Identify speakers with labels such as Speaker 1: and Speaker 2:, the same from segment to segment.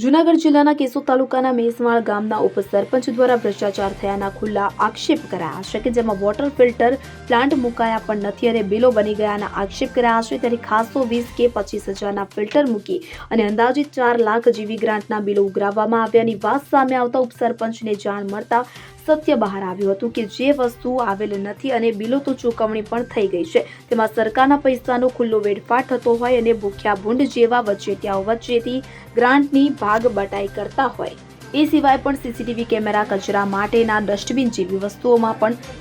Speaker 1: જૂનાગઢ જિલ્લાના કેશોદ તાલુકાના મેસમાળ ગામના ઉપસરપંચ દ્વારા ભ્રષ્ટાચાર થયાના ખુલ્લા આક્ષેપ કરાયા છે કે જેમાં વોટર ફિલ્ટર પ્લાન્ટ મુકાયા પણ નથી અને બિલો બની ગયાના આક્ષેપ કરાયા છે। ત્યારે ખાસો 20 કે 25,000ના ફિલ્ટર મૂકી અને અંદાજિત 4 લાખ જેવી ગ્રાન્ટના બિલો ઉઘરાવવામાં આવ્યાની વાત સામે આવતા ઉપસરપંચને જાણ મળતા સત્ય બહાર આવ્યું હતું કે જે વસ્તુ આવેલ નથી અને બિલો તો ચૂકવણી પણ થઈ ગઈ છે, તેમાં સરકારના પૈસાનો ખુલ્લો વેડફાટ થતો હોય અને ભૂખ્યા ભૂંડ જેવા વચેટિયાઓ વચ્ચેથી ગ્રાન્ટની ભાગ બટાઈ કરતા હોય। એ સિવાય પણ સીસીટીવી કેમેરા, કચરા માટેના ડસ્ટબિન જેવી વસ્તુઓમાં પણ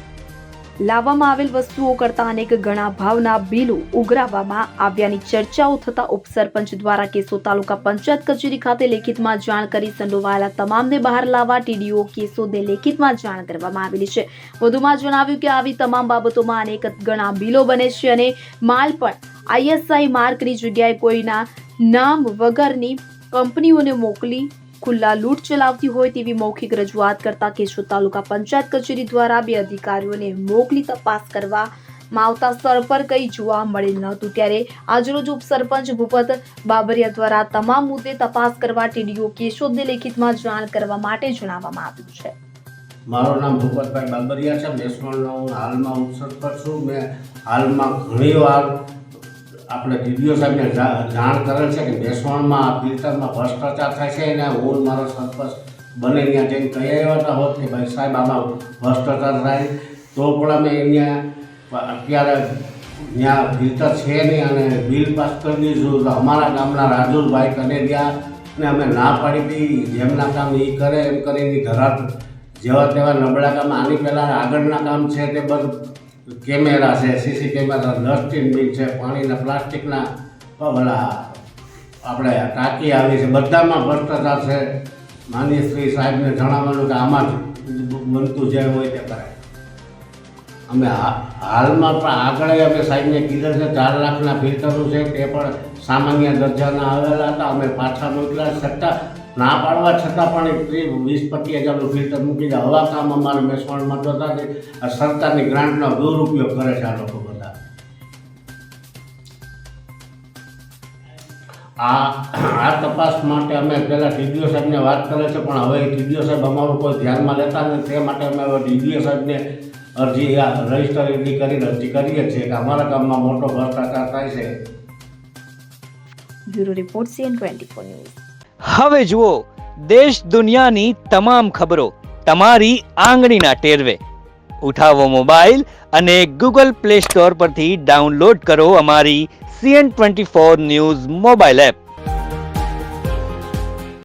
Speaker 1: લાવવામાં આવેલ વસ્તુઓ કરતા અનેક ગણા ભાવના બિલો ઉઘરાવવામાં આવ્યાની ચર્ચાઓ થતા ઉપસરપંચ દ્વારા કેશોદ તાલુકા પંચાયત કચેરી ખાતે લેખિતમાં જાણ કરી સંડોવાયેલા તમામને બહાર લાવવા ટીડીઓ કેશોદને લેખિતમાં જાણ કરવામાં આવેલી છે। વધુમાં જણાવ્યું કે આવી તમામ બાબતોમાં અનેક ગણા બિલો બને છે અને માલ પણ ISI માર્કની જગ્યાએ કોઈના નામ વગરની કંપનીઓને મોકલી ખુલ્લા લૂંટ ચલાવતી હોય તેવી મૌખિક રજૂઆત કરતા કેશોદ તાલુકા પંચાયત કચેરી દ્વારા 2 અધિકારીઓને મોકલી તપાસ કરવામાં આવતા સ્થળ પર કંઈ જોવા મળેલ નહોતું। ત્યારે આજરોજ ઉપસરપંચ ભૂપત બાબરિયા દ્વારા તમામ મુદ્દે તપાસ કરવા ટીડીઓ કેશોદને લેખિતમાં જાણ કરવા માટે જણાવવામાં આવ્યું છે।
Speaker 2: મારું નામ ભૂપતભાઈ બાબરિયા છે। મેસમાળનો હું હાલમાં ઉપસરપંચ છું। મેં હાલમાં ઘણીવાર આપણે ટીડીઓ સાહેબને જાણ કરેલ છે કે મેસમાળમાં ફિલ્ટરમાં ભ્રષ્ટાચાર થાય છે અને હું મારો સરપંચ બને ત્યાં જઈને કહી આવ્યા હોત કે ભાઈ સાહેબ આમાં ભ્રષ્ટાચાર થાય તો પણ અમે અહીંયા અત્યારે ત્યાં ફિલ્ટર છે નહીં અને બિલ પાસ કરી દીધું તો અમારા ગામના રાજુભાઈ કનેરિયાને અમે ના પાડી હતી, જેમના કામ એ કરે એમ કરીને ધરાટ જેવા તેવા નબળા કામ આની પહેલાં આગળના કામ છે તે બધું કેમેરા છે, CC કેમેરા, ડસ્ટબિન છે, પાણીના પ્લાસ્ટિકના પેલા આપણે ટાંકી આવી છે, બધામાં ભ્રષ્ટાચાર છે। માનનીય શ્રી સાહેબને જણાવવાનું કે આમાં જ બનતું જે હોય તે કરાય। અમે હાલમાં પણ આગળ અમે સાહેબને કીધું છે 4 લાખના ફિલ્ટરો છે તે પણ સામાન્ય દરજ્જાના આવેલા હતા, અમે પાછા મોકલ્યા છતાં ના પાડવા છતાં પણ 20-25,000નું ફિલ્ટર મૂકી જાય। હવા કામ અમારે મેસમાળમાં તો હતા આ સરકારની ગ્રાન્ટનો દુરુપયોગ કરે છે આ લોકો બધા। આ તપાસ માટે અમે પહેલાં ટીડીઓ સાહેબને વાત કરે છે પણ હવે ટીડીઓ સાહેબ અમારું કોઈ ધ્યાનમાં લેતા નથી, તે માટે અમે હવે ટીડીઓ સાહેબને અરજી રજીસ્ટર કરીને અરજી કરીએ છીએ કે અમારા ગામમાં મોટો ભ્રષ્ટાચાર થાય છે।
Speaker 1: Bureau report CN24 news.
Speaker 3: હવે જુઓ દેશ દુનિયાની તમામ ખબરો તમારી આંગળીના ટેરવે। ઉઠાવો મોબાઈલ અને Google Play Store પરથી ડાઉનલોડ કરો અમારી CN24 ન્યૂઝ મોબાઈલ એપ।